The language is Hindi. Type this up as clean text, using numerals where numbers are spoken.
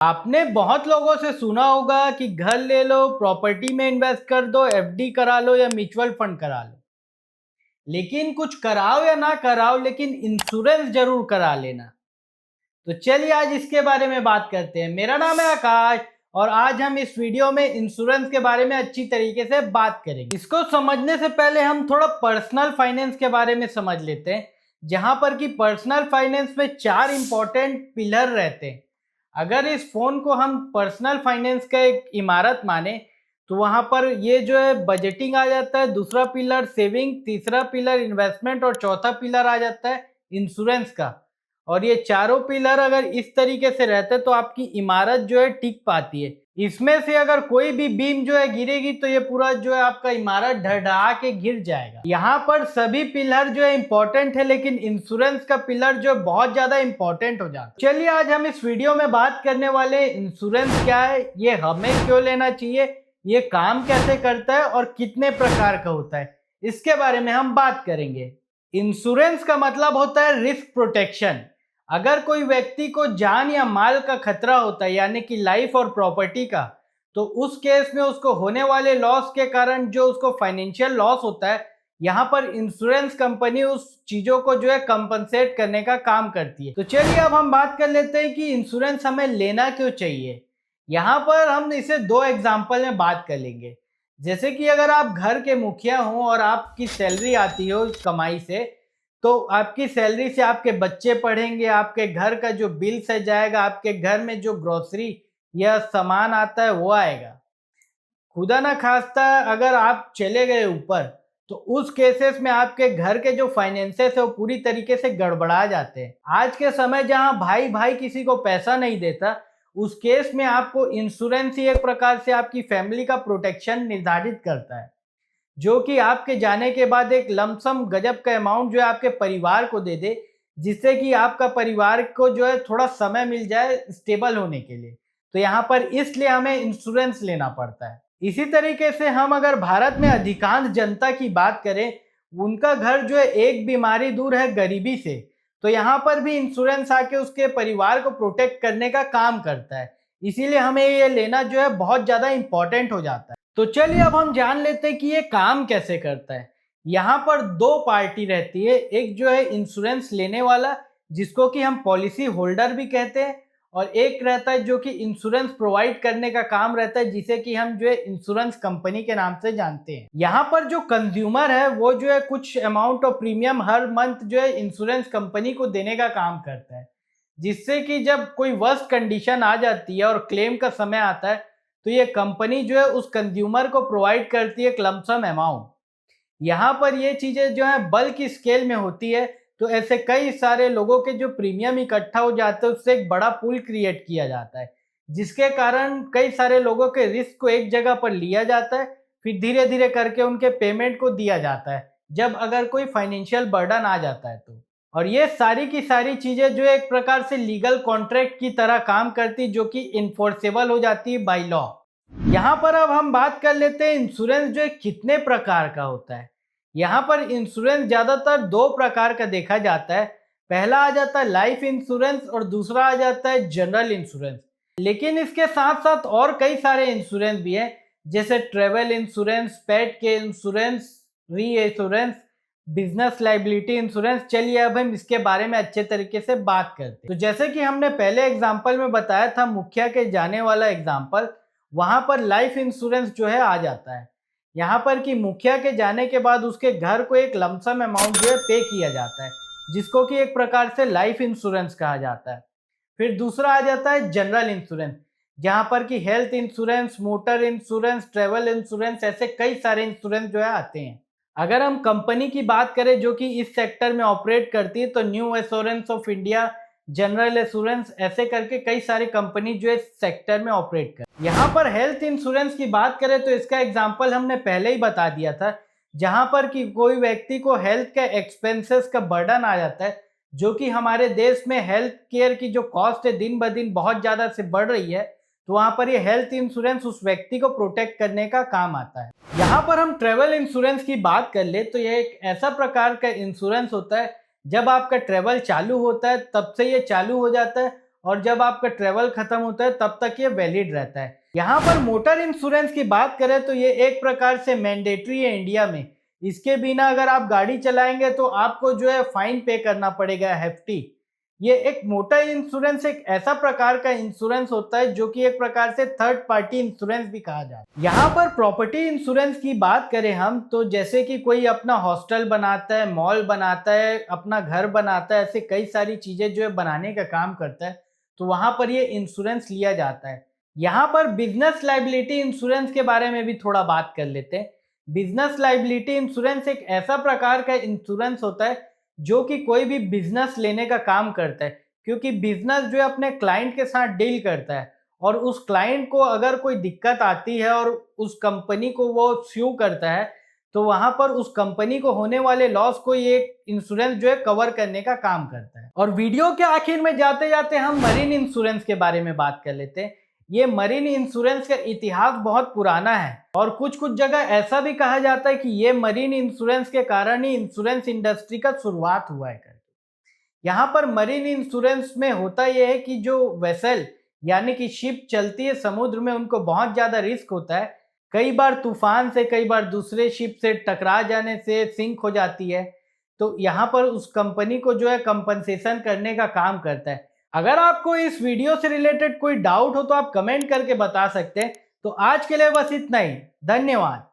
आपने बहुत लोगों से सुना होगा कि घर ले लो, प्रॉपर्टी में इन्वेस्ट कर दो, एफडी करा लो या म्यूचुअल फंड करा लो। लेकिन कुछ कराओ या ना कराओ, लेकिन इंश्योरेंस जरूर करा लेना। तो चलिए आज इसके बारे में बात करते हैं। मेरा नाम है आकाश और आज हम इस वीडियो में इंश्योरेंस के बारे में अच्छी तरीके से बात करेंगे। इसको समझने से पहले हम थोड़ा पर्सनल फाइनेंस के बारे में समझ लेते हैं, जहां पर कि पर्सनल फाइनेंस में 4 इंपॉर्टेंट पिलर रहते हैं। अगर इस फोन को हम पर्सनल फाइनेंस का एक इमारत माने तो वहां पर ये जो है बजटिंग आ जाता है, दूसरा पिलर सेविंग, तीसरा पिलर इन्वेस्टमेंट और चौथा पिलर आ जाता है इंश्योरेंस का। और ये चारों पिलर अगर इस तरीके से रहते तो आपकी इमारत जो है टिक पाती है। इसमें से अगर कोई भी बीम जो है गिरेगी तो ये पूरा जो है आपका इमारत ढह के गिर जाएगा। यहाँ पर सभी पिलर जो है इंपॉर्टेंट है, लेकिन इंश्योरेंस का पिलर जो है बहुत ज्यादा इंपॉर्टेंट हो जाता है। चलिए आज हम इस वीडियो में बात करने वाले इंश्योरेंस क्या है, ये हमें क्यों लेना चाहिए, ये काम कैसे करता है और कितने प्रकार का होता है, इसके बारे में हम बात करेंगे। इंश्योरेंस का मतलब होता है रिस्क प्रोटेक्शन। अगर कोई व्यक्ति को जान या माल का खतरा होता है, यानी कि लाइफ और प्रॉपर्टी का, तो उस केस में उसको होने वाले लॉस के कारण जो उसको फाइनेंशियल लॉस होता है, यहाँ पर इंश्योरेंस कंपनी उस चीजों को जो है कंपनसेट करने का काम करती है। तो चलिए अब हम बात कर लेते हैं कि इंश्योरेंस हमें लेना क्यों चाहिए। यहाँ पर हम इसे 2 एग्जाम्पल में बात कर लेंगे। जैसे कि अगर आप घर के मुखिया हो और आपकी सैलरी आती हो कमाई से, तो आपकी सैलरी से आपके बच्चे पढ़ेंगे, आपके घर का जो बिल सज जाएगा, आपके घर में जो ग्रोसरी या सामान आता है वो आएगा। खुदा ना खास्ता अगर आप चले गए ऊपर, तो उस केसेस में आपके घर के जो फाइनेंसेस है वो पूरी तरीके से गड़बड़ा जाते हैं। आज के समय जहां भाई भाई किसी को पैसा नहीं देता, उस केस में आपको इंश्योरेंस ही एक प्रकार से आपकी फैमिली का प्रोटेक्शन निर्धारित करता है, जो कि आपके जाने के बाद एक लमसम गजब का अमाउंट जो है आपके परिवार को दे दे, जिससे कि आपका परिवार को जो है थोड़ा समय मिल जाए स्टेबल होने के लिए। तो यहाँ पर इसलिए हमें इंश्योरेंस लेना पड़ता है। इसी तरीके से हम अगर भारत में अधिकांश जनता की बात करें, उनका घर जो है एक बीमारी दूर है गरीबी से, तो यहाँ पर भी इंश्योरेंस आके उसके परिवार को प्रोटेक्ट करने का काम करता है। इसीलिए हमें ये लेना जो है बहुत ज्यादा इंपॉर्टेंट हो जाता है। तो चलिए अब हम जान लेते हैं कि ये काम कैसे करता है। यहाँ पर 2 पार्टी रहती है, एक जो है इंश्योरेंस लेने वाला, जिसको कि हम पॉलिसी होल्डर भी कहते हैं, और एक रहता है जो कि इंश्योरेंस प्रोवाइड करने का काम रहता है, जिसे कि हम जो है इंश्योरेंस कंपनी के नाम से जानते हैं। यहाँ पर जो कंज्यूमर है वो जो है कुछ amount of premium her month जो है इंश्योरेंस कंपनी को देने का काम करता है, जिससे कि जब कोई वर्स्ट कंडीशन आ जाती है और क्लेम का समय आता है, तो ये कंपनी जो है उस कंज्यूमर को प्रोवाइड करती है एक लमसम अमाउंट। यहाँ पर ये चीजें जो है बल्क स्केल में होती है, तो ऐसे कई सारे लोगों के जो प्रीमियम इकट्ठा हो जाते हैं, उससे एक बड़ा पूल क्रिएट किया जाता है, जिसके कारण कई सारे लोगों के रिस्क को एक जगह पर लिया जाता है, फिर धीरे धीरे करके उनके पेमेंट को दिया जाता है जब अगर कोई फाइनेंशियल बर्डन आ जाता है तो। और ये सारी की सारी चीजें जो है एक प्रकार से लीगल कॉन्ट्रैक्ट की तरह काम करती, जो कि इन्फोर्सेबल हो जाती है बाय लॉ। यहाँ पर अब हम बात कर लेते हैं इंश्योरेंस जो है कितने प्रकार का होता है। यहाँ पर इंश्योरेंस ज्यादातर 2 प्रकार का देखा जाता है। पहला आ जाता है लाइफ इंश्योरेंस और दूसरा आ जाता है जनरल इंश्योरेंस। लेकिन इसके साथ साथ और कई सारे इंश्योरेंस भी हैं, जैसे ट्रेवल इंश्योरेंस, पेट के इंश्योरेंस, री इंश्योरेंस, बिजनेस लाइबिलिटी इंश्योरेंस। चलिए अब हम इसके बारे में अच्छे तरीके से बात करते हैं। तो जैसे कि हमने पहले एग्जाम्पल में बताया था, मुखिया के जाने वाला एग्जाम्पल, वहां पर लाइफ इंश्योरेंस जो है आ जाता है। यहाँ पर कि मुखिया के जाने के बाद उसके घर को एक लमसम अमाउंट जो है पे किया जाता है, जिसको कि एक प्रकार से लाइफ इंश्योरेंस कहा जाता है। फिर दूसरा आ जाता है जनरल इंश्योरेंस, जहाँ पर कि health insurance, motor insurance, travel insurance, ऐसे कई सारे इंश्योरेंस जो है आते हैं। अगर हम कंपनी की बात करें जो कि इस सेक्टर में ऑपरेट करती है, तो new assurance of India, general assurance, ऐसे करके कई सारी कंपनी जो इस सेक्टर में ऑपरेट कर। यहाँ पर हेल्थ इंश्योरेंस की बात करें तो इसका एग्जांपल हमने पहले ही बता दिया था, जहां पर कि कोई व्यक्ति को हेल्थ के एक्सपेंसेस का बर्डन आ जाता है, जो कि हमारे देश में हेल्थ केयर की जो कॉस्ट है दिन ब दिन बहुत ज्यादा से बढ़ रही है, तो वहां पर ये हेल्थ इंश्योरेंस उस व्यक्ति को प्रोटेक्ट करने का काम आता है। यहाँ पर हम ट्रेवल इंश्योरेंस की बात कर ले तो ये एक ऐसा प्रकार का इंश्योरेंस होता है, जब आपका ट्रेवल चालू होता है तब से ये चालू हो जाता है और जब आपका ट्रेवल खत्म होता है तब तक ये वैलिड रहता है। यहाँ पर मोटर इंश्योरेंस की बात करें तो ये एक प्रकार से मैंडेटरी है इंडिया में। इसके बिना अगर आप गाड़ी चलाएंगे तो आपको जो है फाइन पे करना पड़ेगा, हेफ्टी। ये एक मोटर इंश्योरेंस एक ऐसा प्रकार का इंश्योरेंस होता है जो कि एक प्रकार से थर्ड पार्टी इंश्योरेंस भी कहा जाता है। यहाँ पर प्रॉपर्टी इंश्योरेंस की बात करें हम तो जैसे कि कोई अपना हॉस्टल बनाता है, मॉल बनाता है, अपना घर बनाता है, ऐसे कई सारी चीजें जो है बनाने का काम करता है, तो वहां पर ये इंश्योरेंस लिया जाता है। यहाँ पर बिजनेस लाइबिलिटी इंश्योरेंस के बारे में भी थोड़ा बात कर लेते हैं। बिजनेस लाइबिलिटी इंश्योरेंस एक ऐसा प्रकार का इंश्योरेंस होता है जो कि कोई भी बिजनेस लेने का काम करता है, क्योंकि बिजनेस जो है अपने क्लाइंट के साथ डील करता है और उस क्लाइंट को अगर कोई दिक्कत आती है और उस कंपनी को वो स्यू करता है, तो वहां पर उस कंपनी को होने वाले लॉस को ये इंश्योरेंस जो है कवर करने का काम करता है। और वीडियो के आखिर में जाते जाते हम मरीन इंश्योरेंस के बारे में बात कर लेते हैं। ये मरीन इंश्योरेंस का इतिहास बहुत पुराना है और कुछ कुछ जगह ऐसा भी कहा जाता है कि ये मरीन इंश्योरेंस के कारण ही इंश्योरेंस इंडस्ट्री का शुरुआत हुआ है करके। यहाँ पर मरीन इंश्योरेंस में होता यह है कि जो वेसल यानी कि शिप चलती है समुद्र में, उनको बहुत ज्यादा रिस्क होता है। कई बार तूफान से, कई बार दूसरे शिप से टकरा जाने से सिंक हो जाती है, तो यहाँ पर उस कंपनी को जो है कंपनसेशन करने का काम करता है। अगर आपको इस वीडियो से रिलेटेड कोई डाउट हो तो आप कमेंट करके बता सकते हैं। तो आज के लिए बस इतना ही। धन्यवाद।